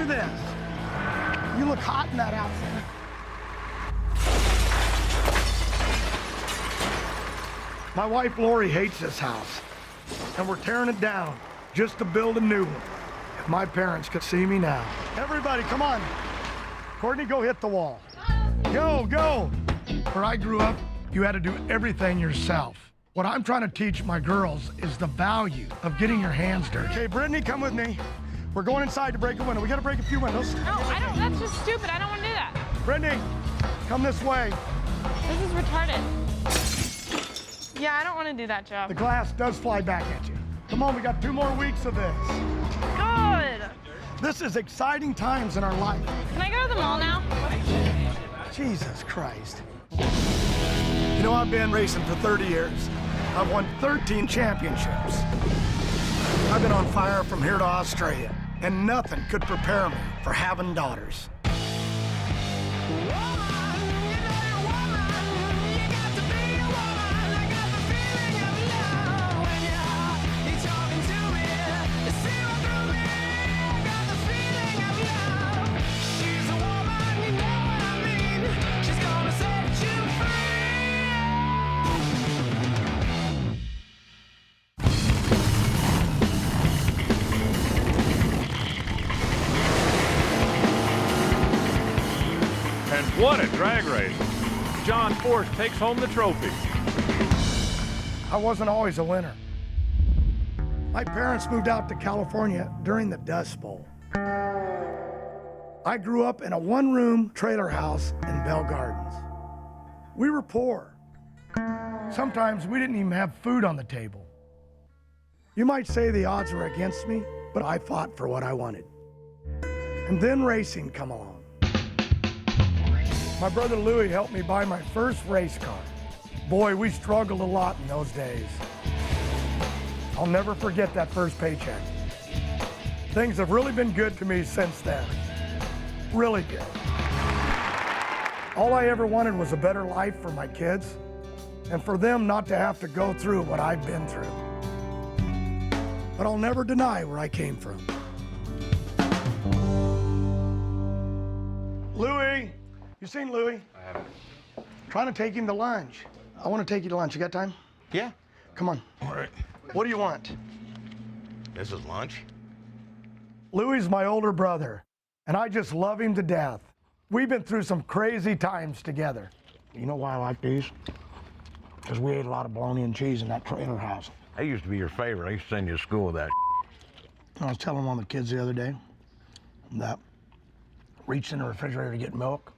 do this. You look hot in that outfit. My wife Lori hates this house, and we're tearing it down just to build a new one. If my parents could see me now. Everybody, come on. Courtney, go hit the wall. Go, go. Where I grew up, you had to do everything yourself. What I'm trying to teach my girls is the value of getting your hands dirty. Okay, Brittany, come with me. We're going inside to break a window. We gotta break a few windows. No, I don't, that's just stupid. I don't wanna do that. Brittany, come this way. This is retarded. Yeah, I don't wanna do that job. The glass does fly back at you. Come on, we got 2 more weeks of this. Good. This is exciting times in our life. Can I go to the mall now? Jesus Christ. You know, I've been racing for 30 years. I've won 13 championships. I've been on fire from here to Australia, and nothing could prepare me for having daughters. What a drag race. John Force takes home the trophy. I wasn't always a winner. My parents moved out to California during the Dust Bowl. I grew up in a 1-room trailer house in Bell Gardens. We were poor. Sometimes we didn't even have food on the table. You might say the odds were against me, but I fought for what I wanted. And then racing come along. My brother Louie helped me buy my first race car. Boy, we struggled a lot in those days. I'll never forget that first paycheck. Things have really been good to me since then. Really good. All I ever wanted was a better life for my kids and for them not to have to go through what I've been through. But I'll never deny where I came from. Louie! You seen Louie? I haven't. Trying to take him to lunch. I want to take you to lunch. You got time? Yeah. Come on. All right. What do you want? This is lunch? Louie's my older brother, and I just love him to death. We've been through some crazy times together. You know why I like these? Because we ate a lot of bologna and cheese in that trailer house. That used to be your favorite. I used to send you to school with that. I was telling one of the kids the other day that reached in the refrigerator to get milk.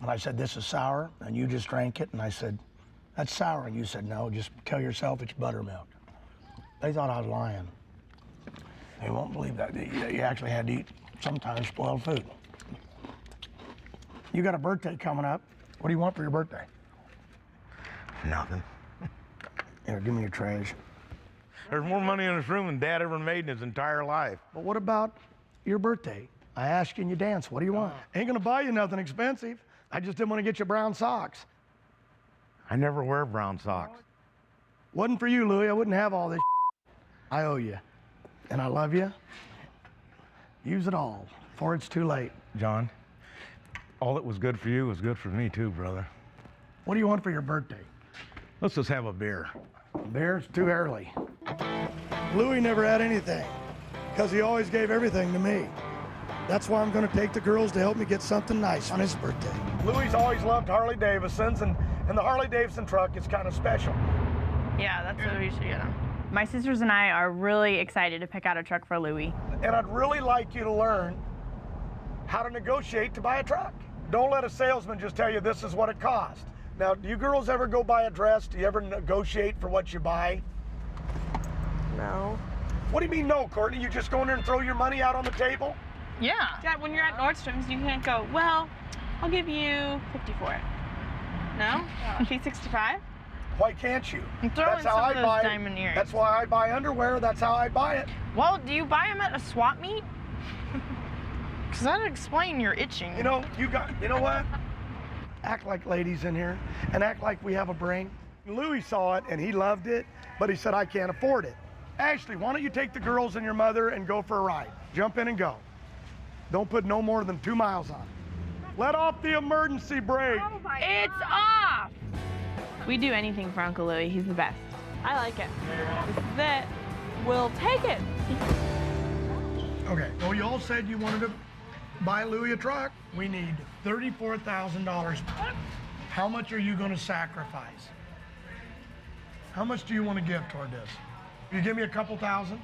And I said, this is sour, and you just drank it. And I said, that's sour. And you said, no, just tell yourself it's buttermilk. They thought I was lying. They won't believe that you actually had to eat sometimes spoiled food. You got a birthday coming up. What do you want for your birthday? Nothing. Here, give me your trash. There's more money in this room than Dad ever made in his entire life. But what about your birthday? I asked you and you danced. What do you want? Ain't gonna buy you nothing expensive. I just didn't want to get you brown socks. I never wear brown socks. Wasn't for you, Louie. I wouldn't have all this. I owe you. And I love you. Use it all before it's too late. John, all that was good for you was good for me too, brother. What do you want for your birthday? Let's just have a beer. Beer's too early. Louie never had anything because he always gave everything to me. That's why I'm going to take the girls to help me get something nice on his birthday. Louie's always loved Harley Davidsons, and the Harley Davidson truck is kind of special. Yeah, that's what we should get him. My sisters and I are really excited to pick out a truck for Louie. And I'd really like you to learn how to negotiate to buy a truck. Don't let a salesman just tell you this is what it costs. Now, do you girls ever go buy a dress? Do you ever negotiate for what you buy? No. What do you mean no, Courtney? You just go in there and throw your money out on the table? Yeah. Dad, when you're at Nordstrom's, you can't go, well, I'll give you 50 for it. No? Be 65? Why can't you? I'm throwing That's how some I of those buy diamond earrings. That's why I buy underwear. That's how I buy it. Well, do you buy them at a swap meet? Because that'd explain your itching. You know what? Act like ladies in here and act like we have a brain. Louie saw it and he loved it, but he said, I can't afford it. Ashley, why don't you take the girls and your mother and go for a ride? Jump in and go. Don't put no more than 2 miles on it. Let off the emergency brake. Oh my It's God. off! We do anything for Uncle Louie. He's the best. I like it. This is it. We'll take it. Okay, well, you all said you wanted to buy Louie a truck. We need $34,000. How much are you gonna sacrifice? How much do you want to give toward this? You give me a couple thousand?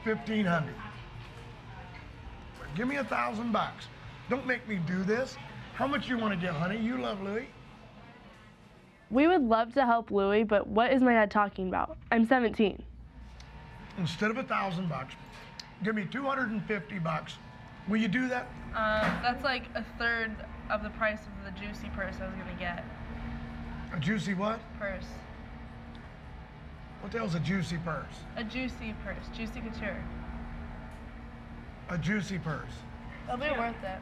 1,500. Give me $1,000. Don't make me do this. How much you want to give, honey? You love Louie. We would love to help Louie, but what is my dad talking about? I'm 17. Instead of $1,000, give me $250. Will you do that? That's like a third of the price of the juicy purse I was gonna get. A juicy what? Purse. What the hell's a juicy purse? A juicy purse. Juicy couture. A juicy purse. That'll be worth it.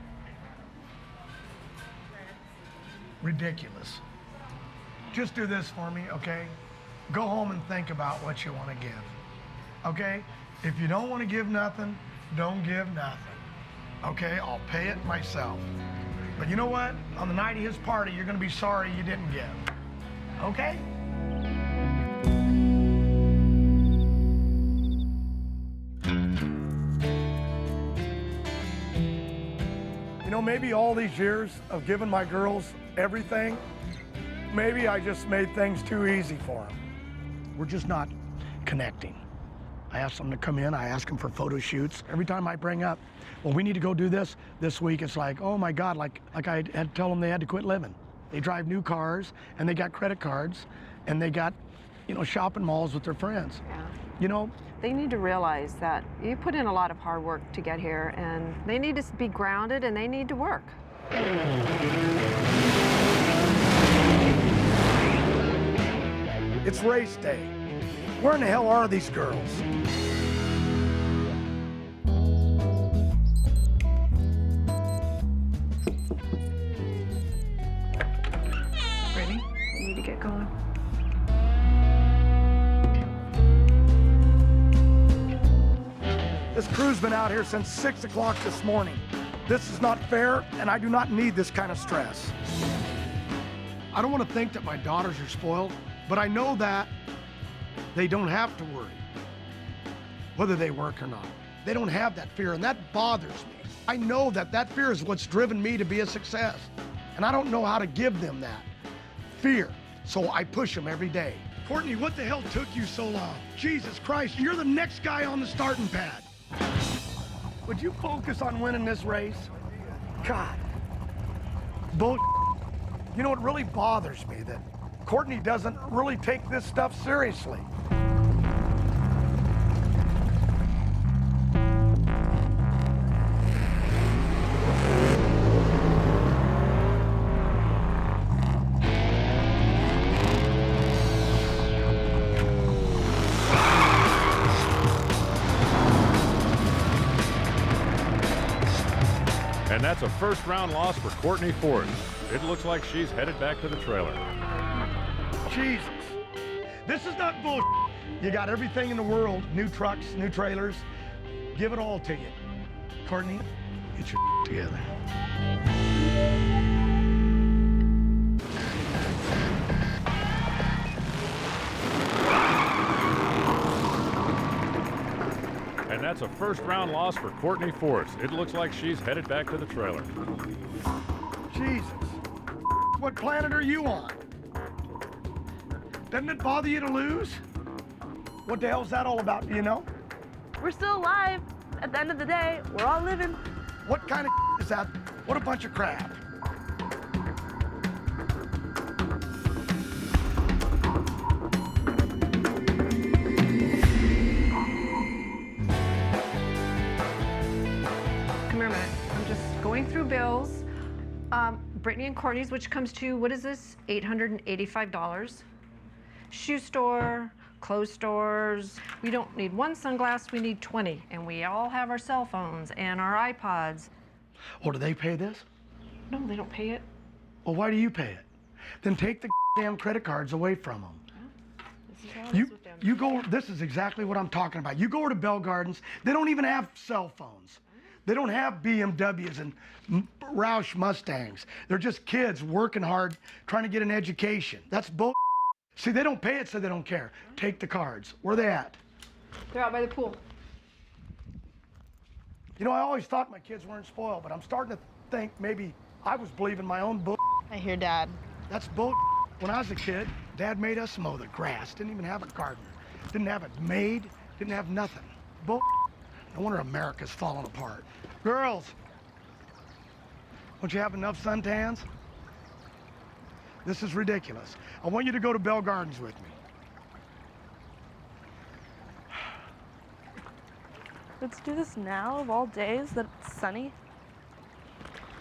Ridiculous. Just do this for me, okay? Go home and think about what you want to give, okay? If you don't want to give nothing, don't give nothing, okay? I'll pay it myself. But you know what? On the night of his party, you're going to be sorry you didn't give, okay? You know, maybe all these years of giving my girls everything, maybe I just made things too easy for them. We're just not connecting. I ask them to come in, I ask them for photo shoots. Every time I bring up, well, we need to go do this week, it's like, oh my God, like I had to tell them they had to quit living. They drive new cars, and they got credit cards, and they got, you know, shopping malls with their friends. Yeah. You know, They need to realize that you put in a lot of hard work to get here, and they need to be grounded, and they need to work. it's race day. Where in the hell are these girls? Ready? You need to get going. This crew's been out here since 6 o'clock this morning. This is not fair, and I do not need this kind of stress. I don't want to think that my daughters are spoiled, but I know that they don't have to worry whether they work or not. They don't have that fear, and that bothers me. I know that that fear is what's driven me to be a success, and I don't know how to give them that fear, so I push them every day. Courtney, what the hell took you so long? Jesus Christ, you're the next guy on the starting pad. Would you focus on winning this race? God. Bull. You know, it really bothers me that Courtney doesn't really take this stuff seriously. And that's a first-round loss for Courtney Forrest. It looks like she's headed back to the trailer. Jesus. This is not bull. You got everything in the world, new trucks, new trailers. Give it all to you. Courtney, get your together. And that's a first-round loss for Courtney Forrest. It looks like she's headed back to the trailer. Jesus. What planet are you on? Doesn't it bother you to lose? What the hell's that all about, do you know? We're still alive. At the end of the day, we're all living. What kind of is that? What a bunch of crap. Come here a minute. I'm just going through bills. Brittany and Courtney's, which comes to, what is this? $885. Shoe store, clothes stores. We don't need one sunglass, we need 20. And we all have our cell phones and our iPods. Oh, do they pay this? No, they don't pay it. Well, why do you pay it? Then take the damn credit cards away from them. This is how it is with You go, this is exactly what I'm talking about. You go over to Bell Gardens, they don't even have cell phones. They don't have BMWs and Roush Mustangs. They're just kids working hard, trying to get an education. That's bull. See, they don't pay it, so they don't care. Take the cards. Where are they at? They're out by the pool. You know, I always thought my kids weren't spoiled, but I'm starting to think maybe I was believing my own bull. I hear Dad. That's bull. When I was a kid, Dad made us mow the grass. Didn't even have a gardener. Didn't have it made. Didn't have nothing. Bull. No wonder America's falling apart. Girls, don't you have enough suntans? This is ridiculous. I want you to go to Bell Gardens with me. Let's do this now of all days that it's sunny.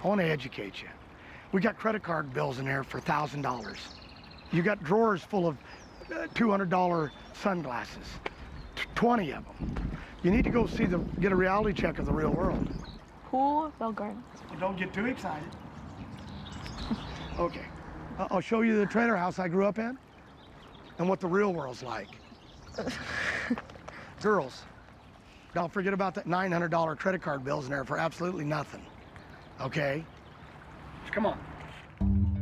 I want to educate you. We got credit card bills in there for $1,000. You got drawers full of $200 sunglasses, 20 of them. You need to go get a reality check of the real world. Pool, Bell Gardens. Don't get too excited. Okay, I'll show you the trailer house I grew up in and what the real world's like. Girls, don't forget about that $900 credit card bills in there for absolutely nothing, okay? Come on.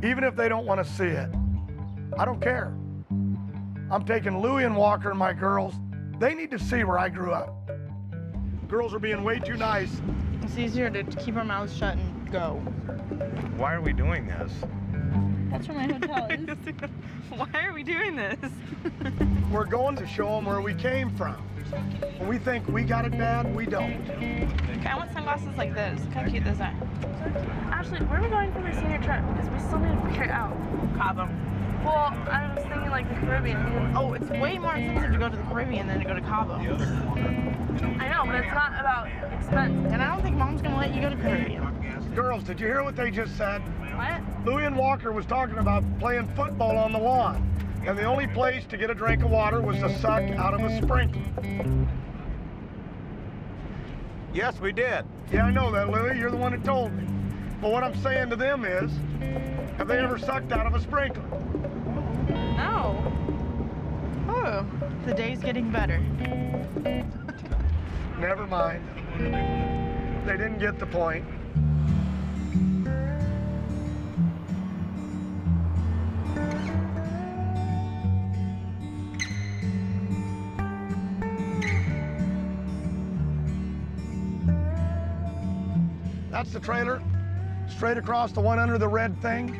Even if they don't want to see it, I don't care. I'm taking Louie and Walker and my girls. They need to see where I grew up. Girls are being way too nice. It's easier to keep our mouths shut and go. Why are we doing this? That's where my hotel is. Why are we doing this? We're going to show them where we came from. When we think we got it bad, we don't. Okay, I want sunglasses like this. Look how cute those are. Ashley, where are we going for the senior trip? Because we still need to figure it out. Cabo. Well, I was thinking like the Caribbean. Oh, it's way more expensive to go to the Caribbean than to go to Cabo. I know, but it's not about expense. And I don't think Mom's gonna let you go to Caribbean. Girls, did you hear what they just said? What? Louie and Walker was talking about playing football on the lawn, and the only place to get a drink of water was to suck out of a sprinkler. Yes, we did. Yeah, I know that, Louie. You're the one that told me. But what I'm saying to them is, have they ever sucked out of a sprinkler? No. Oh, the day's getting better. Never mind. They didn't get the point. That's the trailer, straight across the one under the red thing.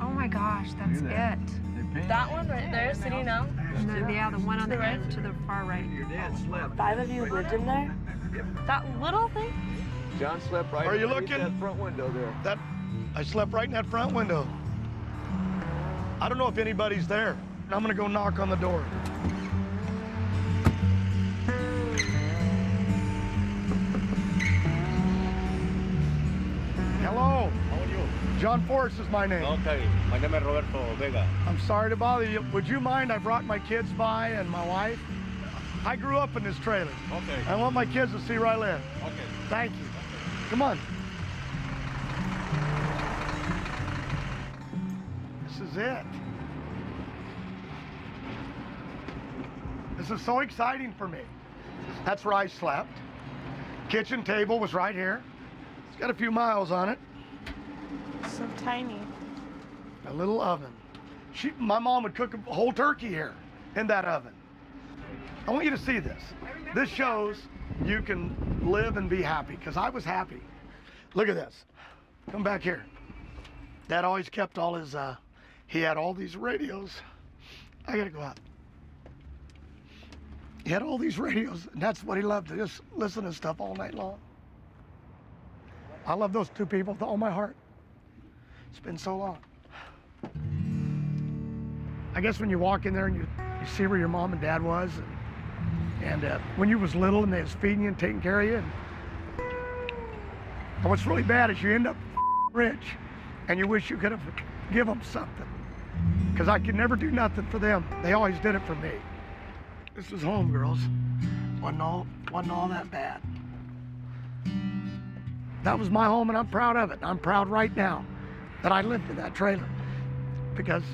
Oh my gosh, that's it. That one right there, sitting now. And then, yeah, the one on the right to the far right. 5 of you lived in there? That little thing? John slept right Are you underneath looking? that front window there. I slept right in that front window. I don't know if anybody's there. I'm gonna go knock on the door. Hello. How are you? John Forrest is my name. Okay, my name is Roberto Vega. I'm sorry to bother you. Would you mind? I brought my kids by and my wife. I grew up in this trailer. Okay. I want my kids to see where I live. Okay. Thank you. Come on. This is it. This is so exciting for me. That's where I slept. Kitchen table was right here. It's got a few miles on it. So tiny. A little oven. My mom would cook a whole turkey here in that oven. I want you to see this. This shows you can live and be happy, because I was happy. Look at this. Come back here. Dad always kept all his, he had all these radios. I gotta go out. He had all these radios, and that's what he loved, to just listen to stuff all night long. I love those two people with all my heart. It's been so long. I guess when you walk in there and you see where your mom and dad was, and when you was little and they was feeding you and taking care of you, and what's really bad is you end up rich, and you wish you could have given them something, because I could never do nothing for them. They always did it for me. This was home, girls. Wasn't all that bad. That was my home, and I'm proud of it. I'm proud right now that I lived in that trailer, because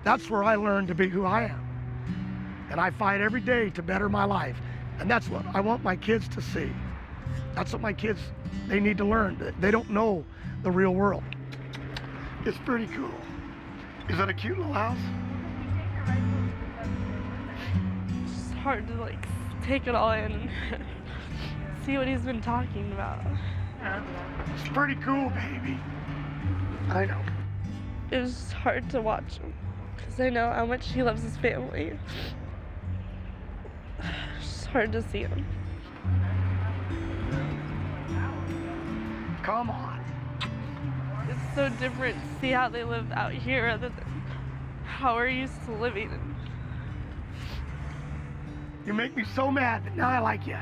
that's where I learned to be who I am. and I fight every day to better my life. And that's what I want my kids to see. That's what my kids, they need to learn. They don't know the real world. It's pretty cool. Is that a cute little house? It's hard to like take it all in and see what he's been talking about. It's pretty cool, baby. I know. It was hard to watch him because I know how much he loves his family. It's hard to see him. Come on. It's so different to see how they live out here rather than how we're used to living. You make me so mad, but now I like you.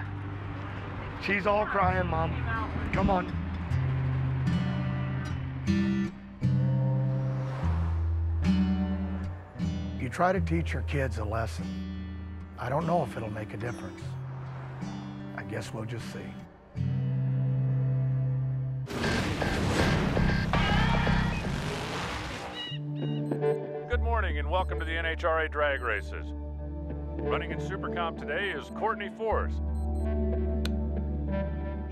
She's all crying, Mom. Come on. You try to teach your kids a lesson. I don't know if it'll make a difference. I guess we'll just see. Good morning and welcome to the NHRA drag races. Running in Super Comp today is Courtney Force.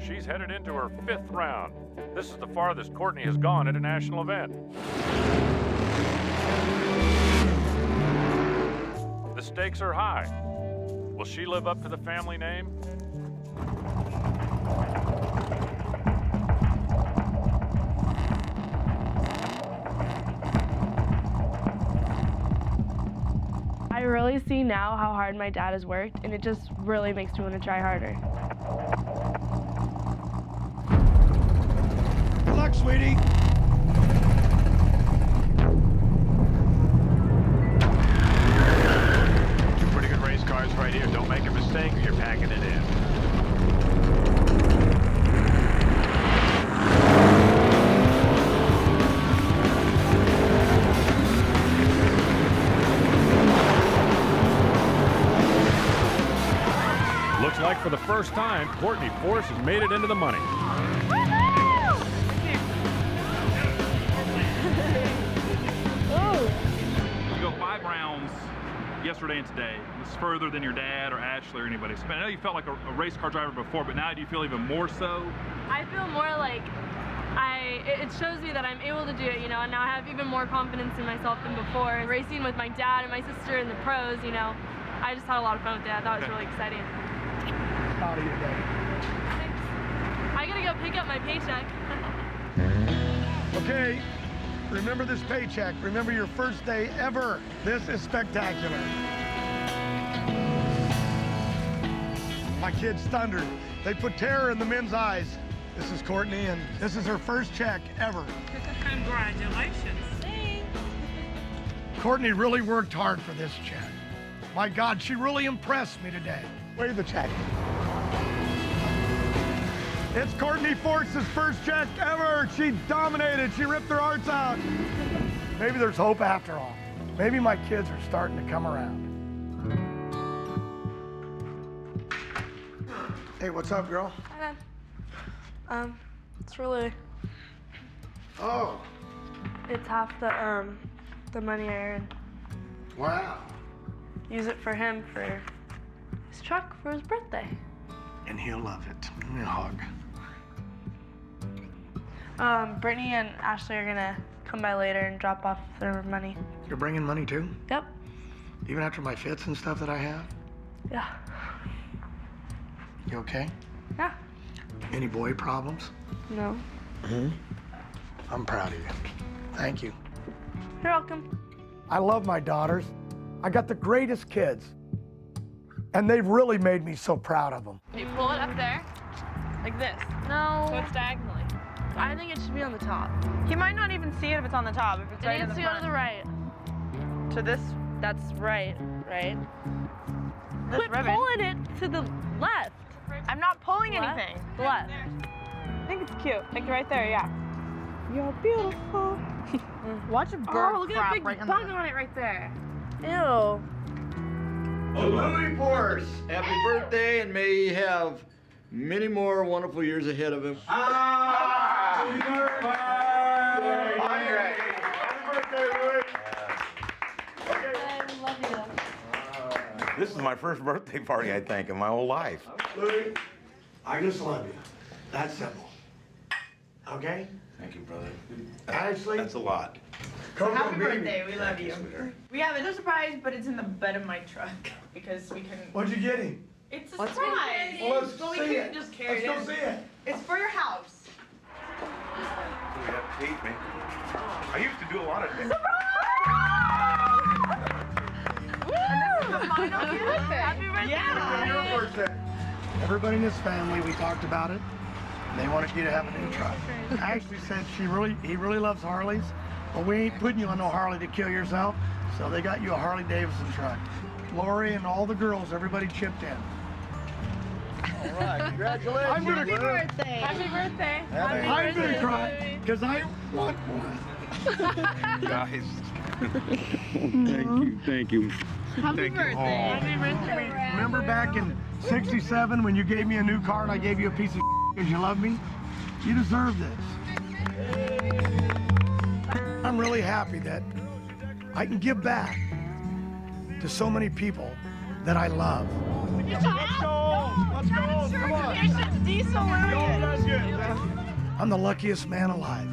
She's headed into her 5th round. This is the farthest Courtney has gone at a national event. The stakes are high. Will she live up to the family name? I really see now how hard my dad has worked, and it just really makes me want to try harder. Good luck, sweetie. Two pretty good race cars right here. Don't make a mistake or you're packing it in. Looks like for the first time, Courtney Force has made it into the money. You go 5 rounds yesterday and today. It's further than your dad or Ashley or anybody. So, I know you felt like a race car driver before, but now do you feel even more so? I feel more like it shows me that I'm able to do it, and now I have even more confidence in myself than before. Racing with my dad and my sister in the pros, I just had a lot of fun with that. I thought it was really exciting. Proud of you, baby. Thanks. I gotta go pick up my paycheck. Okay, remember this paycheck. Remember your first day ever. This is spectacular. My kid's thundered. They put terror in the men's eyes. This is Courtney, and this is her first check ever. Congratulations. Thanks. Courtney really worked hard for this check. My God, she really impressed me today. Wave the check. It's Courtney Force's first check ever. She dominated. She ripped her hearts out. Maybe there's hope after all. Maybe my kids are starting to come around. Hey, what's up, girl? Hi, Dad. It's really, Oh, it's half the money I earn. wow. Use it for him for his truck for his birthday. And he'll love it. Give me a hug. Brittany and Ashley are gonna come by later and drop off their money. You're bringing money too? Yep. Even after my fits and stuff that I have? Yeah. You okay? Yeah. Any boy problems? No. I'm proud of you. Thank you. You're welcome. I love my daughters. I got the greatest kids. And they've really made me so proud of them. You pull it up there, like this. No. So it's diagonally. I think it should be on the top. He might not even see it if it's on the top. If it's right It in needs the to go to front. the right. To this That's right. this Quit ribbon. pulling it to the left. I'm not pulling Left? anything. Left. I think it's cute. Like right there, yeah. You're beautiful. Watch a bird Oh, look at that crap big right bug on on it right there. Ew. Oh, Louie Force, happy birthday, and may he have many more wonderful years ahead of him. Happy birthday! Happy birthday, Louie! I love you. This is my first birthday party, I think, in my whole life. Louie, I just love you. That's simple. Okay? Thank you, brother. Ashley? That's a lot. Happy birthday, we love you. We have a surprise, but it's in the bed of my truck because we couldn't. What'd you get him? It's a surprise. Well, let's But we see couldn't it. just carry Let's it go in. see it. It's for your house. You have to teach me. I used to do a lot of things. And this is the final gift. Happy birthday. Yeah. Your birthday. Everybody in this family, we talked about it. They wanted you to have a new truck. Ashley said he really loves Harleys, but we ain't putting you on no Harley to kill yourself, so they got you a Harley Davidson truck. Lori and all the girls, everybody chipped in. All right, congratulations. I'm gonna cry. Happy birthday. I'm gonna cry because I want one. Guys. Thank you. Happy birthday. Happy birthday. Remember back in '67 when you gave me a new car and I gave you a piece of because you love me? You deserve this. I'm really happy that I can give back to so many people that I love. Let's go. Come on. Diesel. I'm the luckiest man alive.